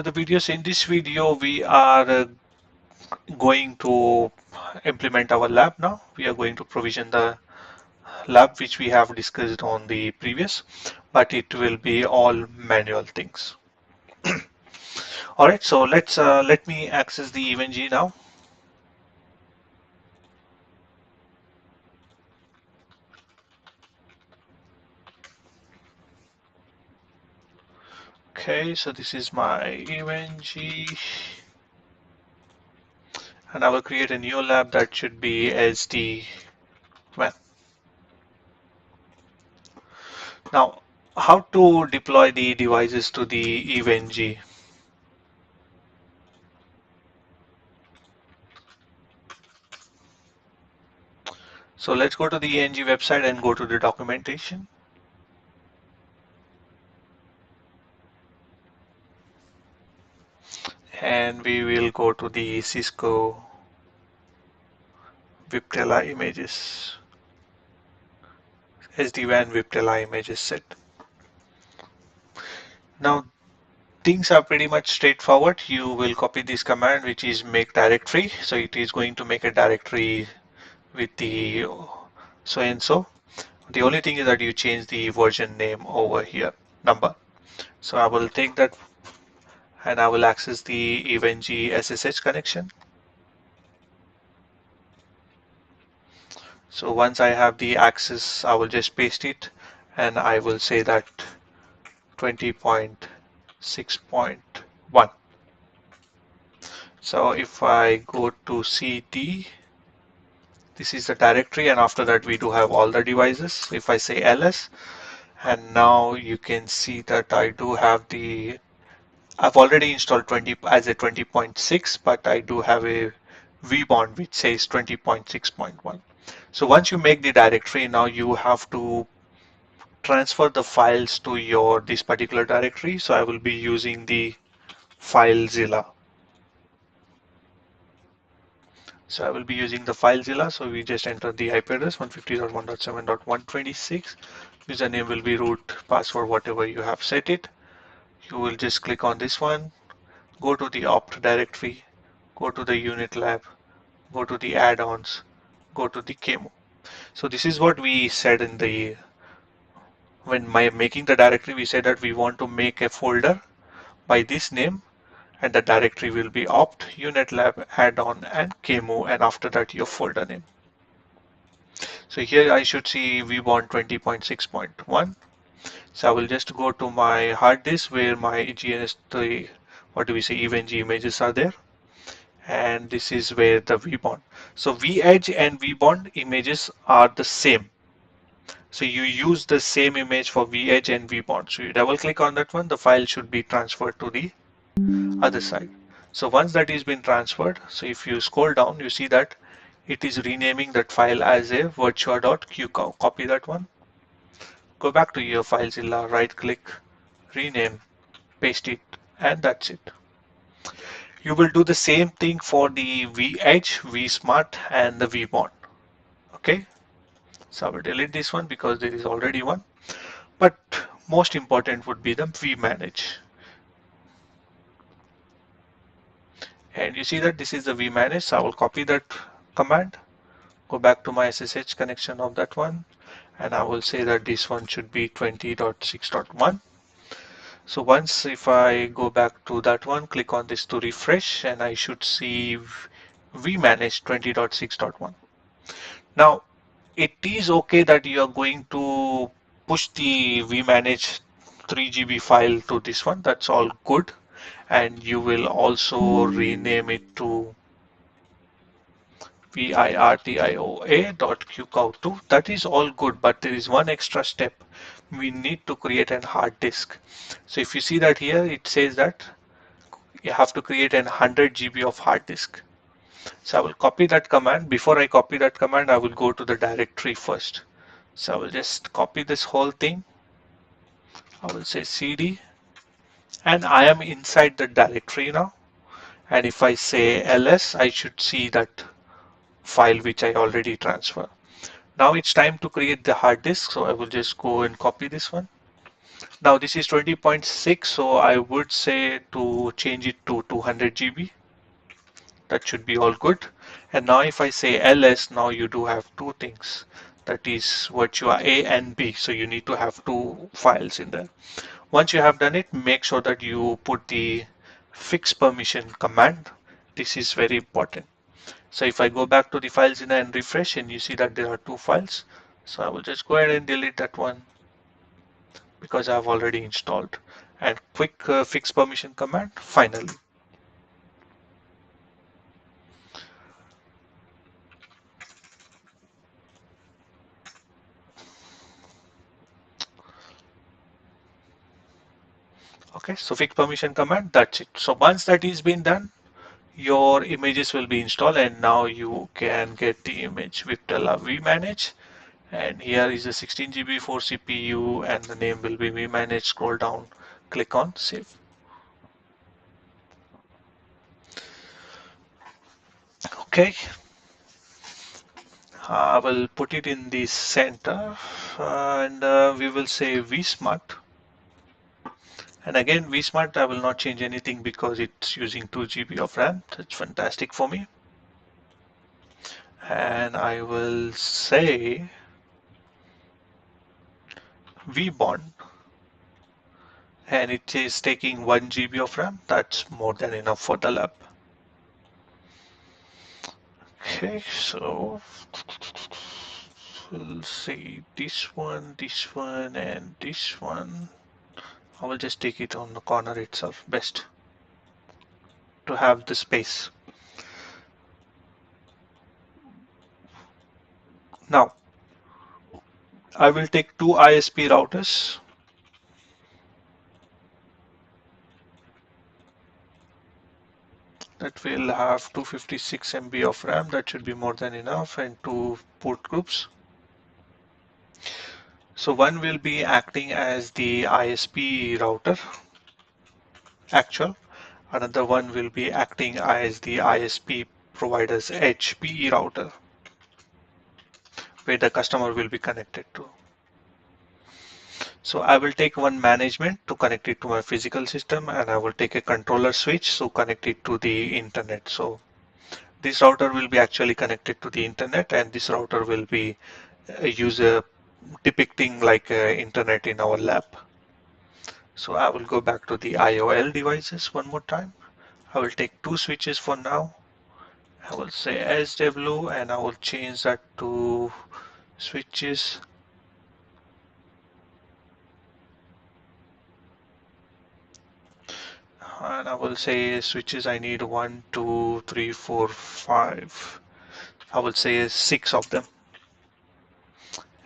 the videos. In this video, we are going to implement our lab now. We are going to provision the lab which we have discussed on the previous, but it will be all manual things. All right, so let me access the event G now. Okay, so this is my event G, and I will create a new lab that should be SD-wan. Now, how to deploy the devices to the event G? So let's go to the ENG website and go to the documentation. And we will go to the Cisco Viptela images, SD-WAN Viptela images set. Now things are pretty much straightforward. You will copy this command which is make directory. So it is going to make a directory with the so and so. The only thing is that you change the version name over here, number. So I will take that and I will access the EVNG SSH connection. So once I have the access, I will just paste it and I will say that 20.6.1. So if I go to CD, this is the directory, and after that we do have all the devices. If I say ls, and now you can see that I do have I've already installed 20 as a 20.6, but I do have a vbond which says 20.6.1. So once you make the directory, now you have to transfer the files to your this particular directory. So I will be using the FileZilla. So I will be using the FileZilla. So we just enter the IP address 150.1.7.126. Username will be root, password, whatever you have set it. You will just click on this one, go to the opt directory, go to the unit lab, go to the add-ons, go to the Camo. So this is what we said in the when making the directory, we said that we want to make a folder by this name, and the directory will be opt, unit lab, add-on, and Camo, and after that your folder name. So here I should see vbond 20.6.1. So I will just go to my hard disk where my GNS3, what do we say, EVNG images are there. And this is where the vbond. So vEdge and vbond images are the same. So you use the same image for vEdge and vbond. So you double click on that one, the file should be transferred to the other side. So once that is been transferred, so if you scroll down, you see that it is renaming that file as a virtua.qcow. Copy that one, go back to your FileZilla, right click, rename, paste it, and that's it. You will do the same thing for the vEdge, vSmart, and the vBond. Okay, so I will delete this one because there is already one. But most important would be the vManage. And you see that this is the vManage. So I will copy that command, go back to my SSH connection of that one, and I will say that this one should be 20.6.1. So once if I go back to that one, click on this to refresh, and I should see vManage 20.6.1. Now it is okay that you are going to push the vManage 3 GB file to this one. That's all good, and you will also rename it to virtua.qcow2. That is all good, but there is one extra step. We need to create a hard disk. So if you see that here, it says that you have to create an 100 GB of hard disk. So I will copy that command. Before I copy that command, I will go to the directory first. So I will just copy this whole thing. I will say cd, and I am inside the directory now. And if I say ls, I should see that file which I already transferred. Now it's time to create the hard disk. So I will just go and copy this one. Now this is 20.6, so I would say to change it to 200 GB. That should be all good. And now if I say ls, now you do have two things. That is Virtua A and B. So you need to have two files in there. Once you have done it, make sure that you put the fix permission command. This is very important. So if I go back to the files in and refresh, and you see that there are two files. So I will just go ahead and delete that one because I've already installed. And quick fix permission command finally. Okay, so fix permission command, that's it. So once that is been done, your images will be installed, and now you can get the image with the vmanage. And here is a 16 GB for CPU, and the name will be vmanage. Scroll down, click on save. Okay, I will put it in the center, and we will say vsmart. And again, vsmart, I will not change anything because it's using 2 GB of RAM. That's fantastic for me. And I will say vbond, and it is taking 1 GB of RAM. That's more than enough for the lab. Okay, so we'll see this one, and this one. I will just take it on the corner itself, best to have the space. Now, I will take two ISP routers. That will have 256 MB of RAM. That should be more than enough, and two port groups. So one will be acting as the ISP router, actual. Another one will be acting as the ISP provider's HPE router, where the customer will be connected to. So I will take one management to connect it to my physical system, and I will take a controller switch to connect it to the internet. So this router will be actually connected to the internet, and this router will be a user depicting like internet in our lab. So I will go back to the IOL devices one more time. I will take two switches for now. I will say SW, and I will change that to switches. And I will say switches, I need 1, 2, 3, 4, 5. I will say 6 of them.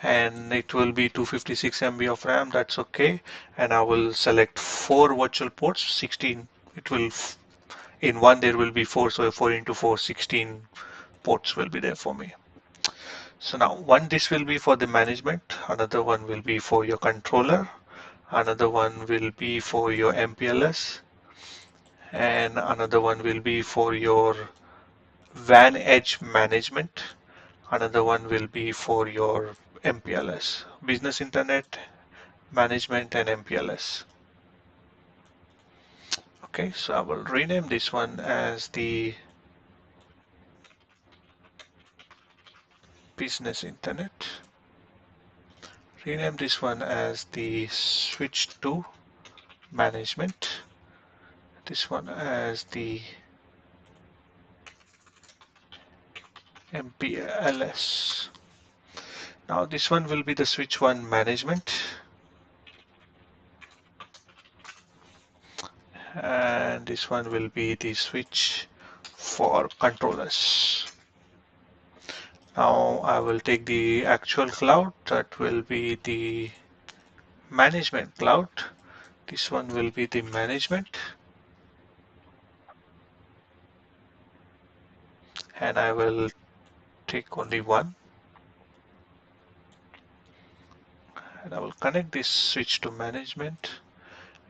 And it will be 256 MB of RAM, that's okay. And I will select 4 virtual ports, 16. It will, in one there will be 4, so 4 into 4, 16 ports will be there for me. So now one this will be for the management, another one will be for your controller, another one will be for your MPLS, and another one will be for your WAN edge management. Another one will be for your MPLS, business internet management and MPLS. Okay, so I will rename this one as the business internet. Rename this one as the switch to management. This one as the MPLS. Now this one will be the switch one management, and this one will be the switch for controllers. Now I will take the actual cloud, that will be the management cloud. This one will be the management, and I will take only one, and I will connect this switch to management,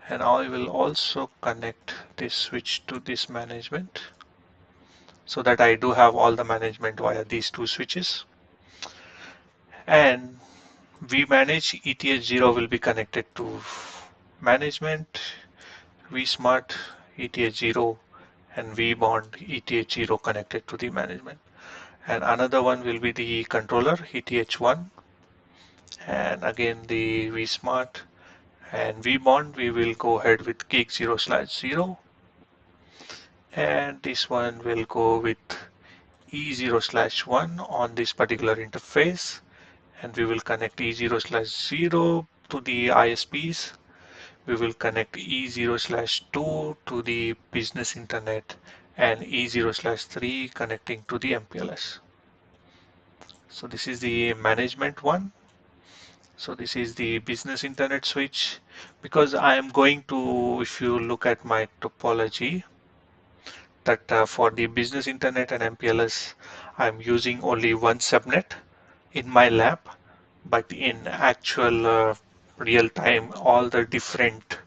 and I will also connect this switch to this management, so that I do have all the management via these two switches. And vmanage ETH0 will be connected to management, vSmart, ETH0, and vBond, ETH0 connected to the management. And another one will be the controller, ETH1, and again the vSmart and vBond, we will go ahead with gig 0/0, and this one will go with E0/1 on this particular interface, and we will connect E0/0 to the ISPs. We will connect E0/2 to the business internet and E0/3 connecting to the MPLS. So this is the management one. So this is the business internet switch. Because I am going to, if you look at my topology, that for the business internet and MPLS, I'm using only one subnet in my lab, but in actual real time, all the different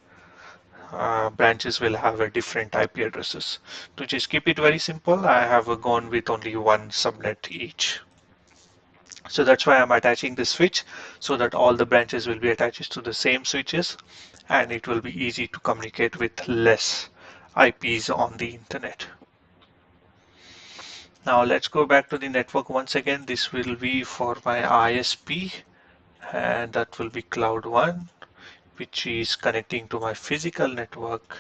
branches will have a different IP addresses. To just keep it very simple, I have gone with only one subnet each. So that's why I'm attaching this switch so that all the branches will be attached to the same switches and it will be easy to communicate with less IPs on the internet. Now let's go back to the network once again. This will be for my ISP and that will be Cloud 1, which is connecting to my physical network,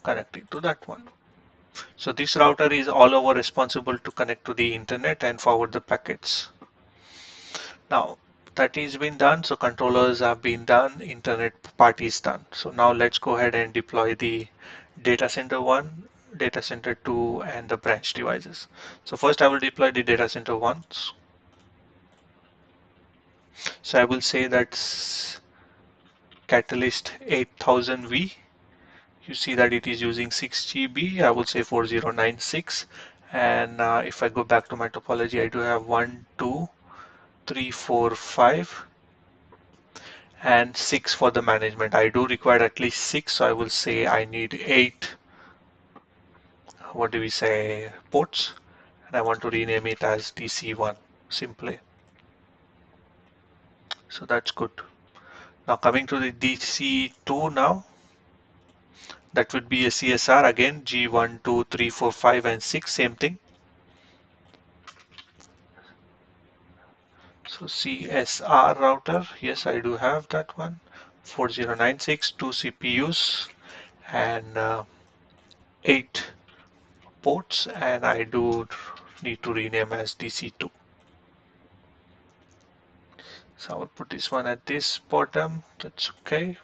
connecting to that one. So this router is all over responsible to connect to the internet and forward the packets. Now that is been done, so controllers have been done, internet part is done. So now let's go ahead and deploy the data center 1, data center 2, and the branch devices. So first I will deploy the data center 1. So I will say that's Catalyst 8000V. You see that it is using 6 GB. I will say 4096. And if I go back to my topology, I do have 1, 2, 3, 4, 5, and 6 for the management. I do require at least 6, so I will say I need 8, what do we say, ports. And I want to rename it as DC1 simply. So that's good. Now coming to the DC2 now. That would be a CSR again, G1, 2, 3, 4, 5, and 6, same thing. So CSR router, yes, I do have that one. 4096, 2 CPUs, and 8 ports, and I do need to rename as DC2. So I will put this one at this bottom, that's okay.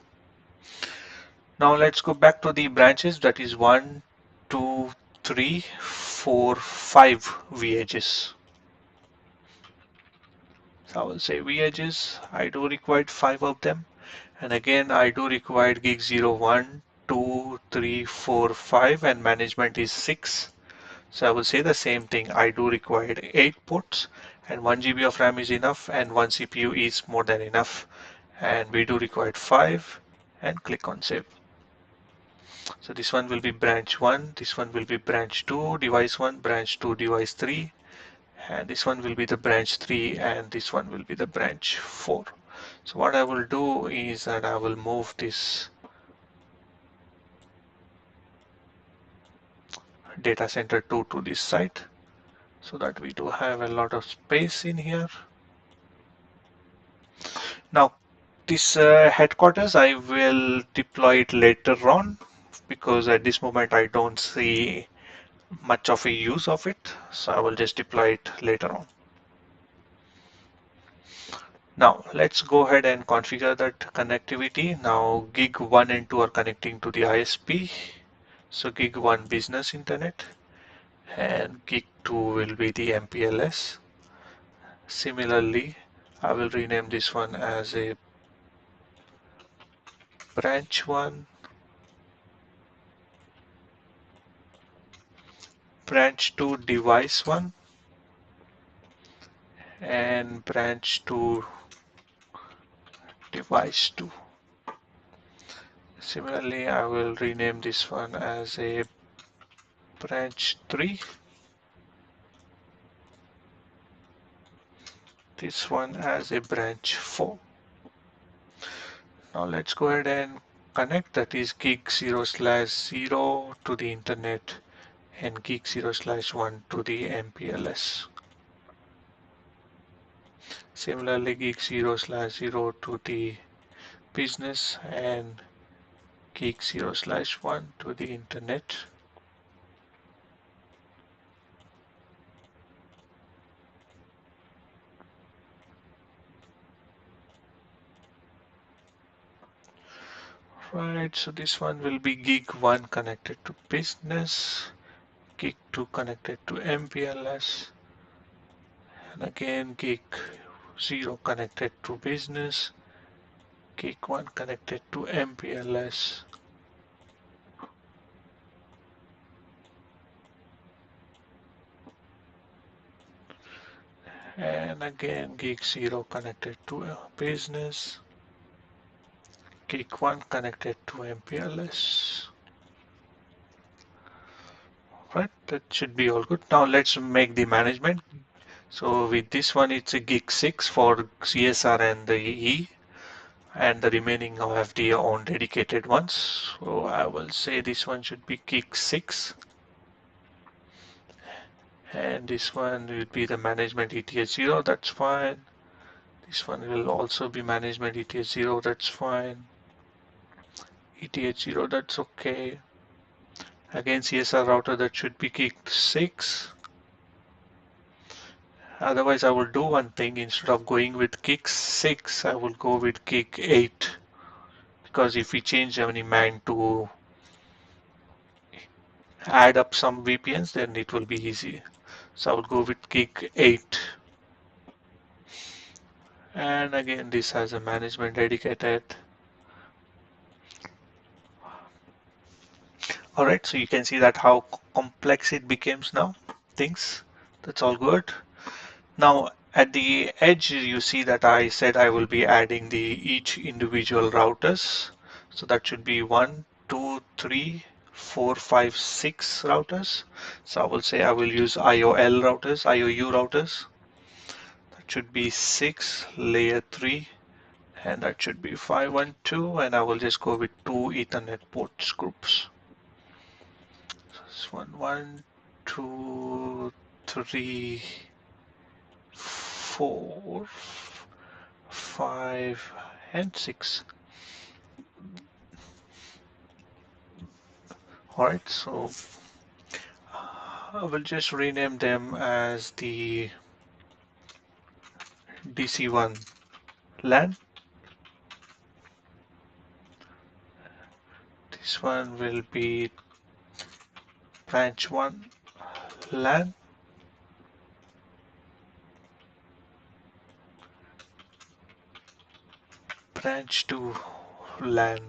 Now let's go back to the branches, that is 1, 2, 3, 4, 5 VHs. So I will say VHs, I do require 5 of them. And again, I do require gig 0, 1, 2, 3, 4, 5, and management is 6. So I will say the same thing. I do require 8 ports and 1 GB of RAM is enough and 1 CPU is more than enough. And we do require 5 and click on save. So this one will be branch 1, this one will be branch 2, device 1, branch 2, device 3, and this one will be the branch 3 and this one will be the branch 4. So what I will do is that I will move this data center 2 to this side so that we do have a lot of space in here. Now this headquarters I will deploy it later on because at this moment I don't see much of a use of it, so I will just deploy it later on. Now let's go ahead and configure that connectivity. Now gig 1 and 2 are connecting to the ISP. So gig 1 business internet and gig 2 will be the MPLS. Similarly, I will rename this one as a branch 1, branch 2 device 1, and branch 2 device 2. Similarly, I will rename this one as a branch 3, this one as a branch 4. Now let's go ahead and connect, that is gig 0/0 to the internet and gig 0/1 to the MPLS. Similarly, gig 0/0 to the business and gig 0/1 to the internet. Right, so this one will be gig 1 connected to business, gig 2 connected to MPLS, and again gig 0 connected to business, gig 1 connected to MPLS, and again gig 0 connected to business, gig 1 connected to MPLS. Right, that should be all good. Now let's make the management. So with this one, it's a gig 6 for CSR and the E, and the remaining have their own dedicated ones. So I will say this one should be gig 6, and this one will be the management ETH 0, that's fine. This one will also be management ETH 0, that's fine. ETH 0, that's okay. Again, CSR router, that should be gig 6. Otherwise, I will do one thing. Instead of going with gig 6, I will go with gig 8. Because if we change any man to add up some VPNs, then it will be easy. So I will go with gig 8. And again, this has a management dedicated. Alright, so you can see that how complex it becomes now. Things, that's all good. Now at the edge, you see that I said I will be adding the each individual routers. So that should be 1, 2, 3, 4, 5, 6 routers. So I will say I will use IOL routers, IOU routers. That should be 6 layer 3, and that should be 512, and I will just go with 2 Ethernet ports groups. So this one, 1, 2, 3, 4, 5, and 6. Alright, so I will just rename them as the DC1 LAN. This one will be branch 1 LAN. Branch 2 LAN.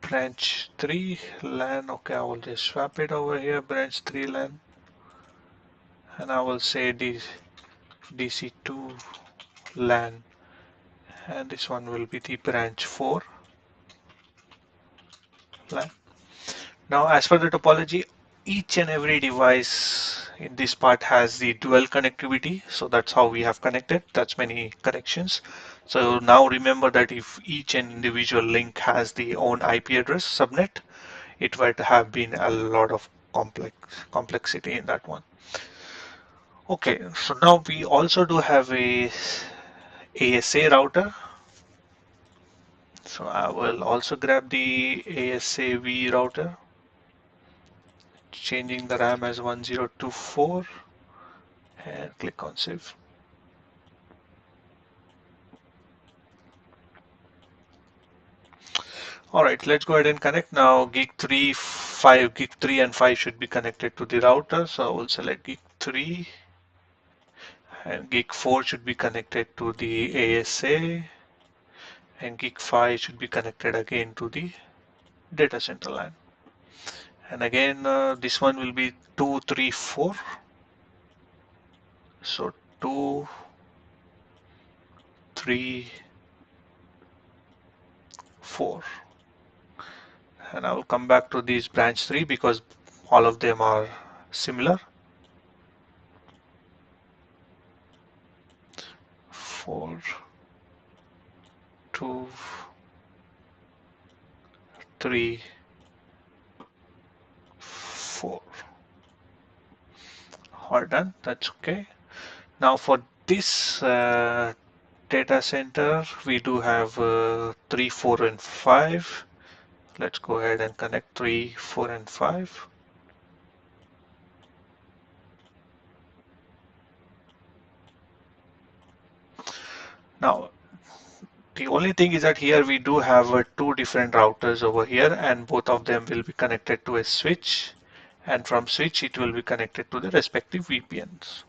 Branch 3 LAN. Okay, I will just swap it over here. Branch 3 LAN. And I will say DC2 LAN. And this one will be the branch 4 LAN. Now, as for the topology, each and every device in this part has the dual connectivity. So that's how we have connected. That's many connections. So now remember that if each and individual link has the own IP address subnet, it might have been a lot of complexity in that one. Okay, so now we also do have a ASA router. So I will also grab the ASAV router, changing the RAM as 1024, and click on save. All right, let's go ahead and connect now. Gig 3, 5, gig 3 and 5 should be connected to the router. So I will select gig 3, and gig 4 should be connected to the ASA, and gig 5 should be connected again to the data center LAN. And again, this one will be 2, 3, 4. So 2, 3, 4. And I will come back to this branch 3 because all of them are similar. 4, 2, 3, 4. All done. That's okay. Now for this data center, we do have 3, 4, and 5. Let's go ahead and connect 3, 4, and 5. Now, the only thing is that here we do have two different routers over here, and both of them will be connected to a switch, and from switch it will be connected to the respective VPNs.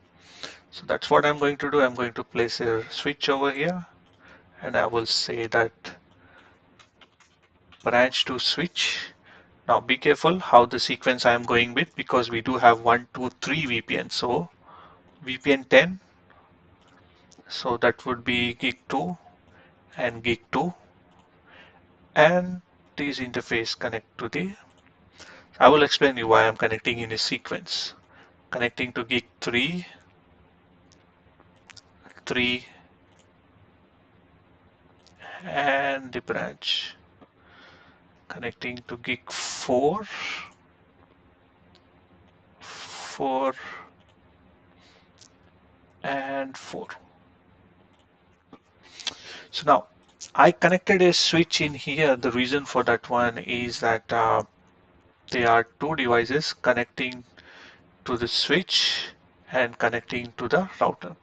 So that's what I'm going to do. I'm going to place a switch over here, and I will say that branch to switch. Now be careful how the sequence I am going with, because we do have 1, 2, 3 VPN. So VPN 10, so that would be gig 2 and gig 2, and these interface connect to the. I will explain you why I'm connecting in a sequence. Connecting to gig 3, 3, and the branch. Connecting to gig 4, 4, and 4. So now I connected a switch in here. The reason for that one is that there are two devices connecting to the switch and connecting to the router.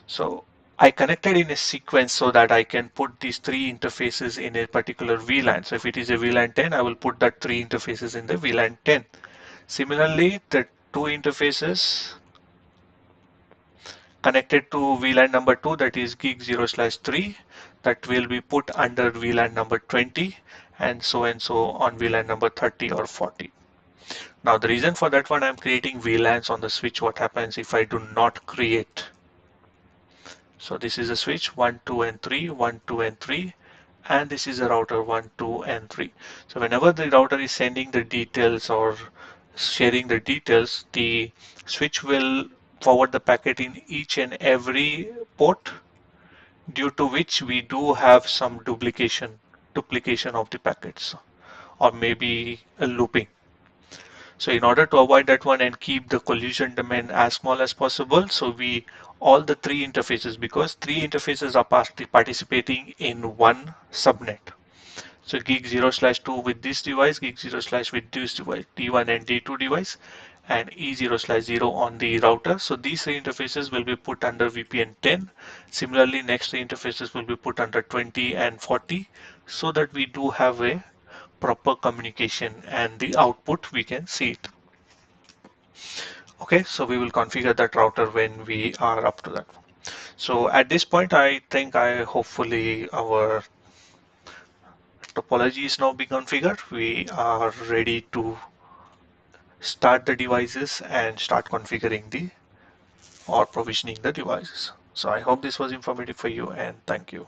So I connected in a sequence so that I can put these three interfaces in a particular VLAN. So if it is a VLAN 10, I will put that three interfaces in the VLAN 10. Similarly, the two interfaces connected to VLAN number 2, that is gig 0/3, that will be put under VLAN number 20, and so on VLAN number 30 or 40. Now the reason for that one, I'm creating VLANs on the switch. What happens if I do not create? So this is a switch 1, 2, and 3, 1, 2, and 3, and this is a router 1, 2, and 3. So whenever the router is sending the details or sharing the details, the switch will forward the packet in each and every port, due to which we do have some duplication of the packets, or maybe a looping. So in order to avoid that one and keep the collision domain as small as possible, so we all the three interfaces, because three interfaces are participating in one subnet. So gig 0/2 with this device, gig 0/ with this device, D1 and D2 device, and E0/0 on the router. So these three interfaces will be put under VPN 10. Similarly, next three interfaces will be put under 20 and 40, so that we do have a proper communication and the output we can see it. Okay, so we will configure that router when we are up to that. So at this point, I think I hopefully our topology is now being configured. We are ready to start the devices and start configuring the or provisioning the devices. So I hope this was informative for you, and thank you.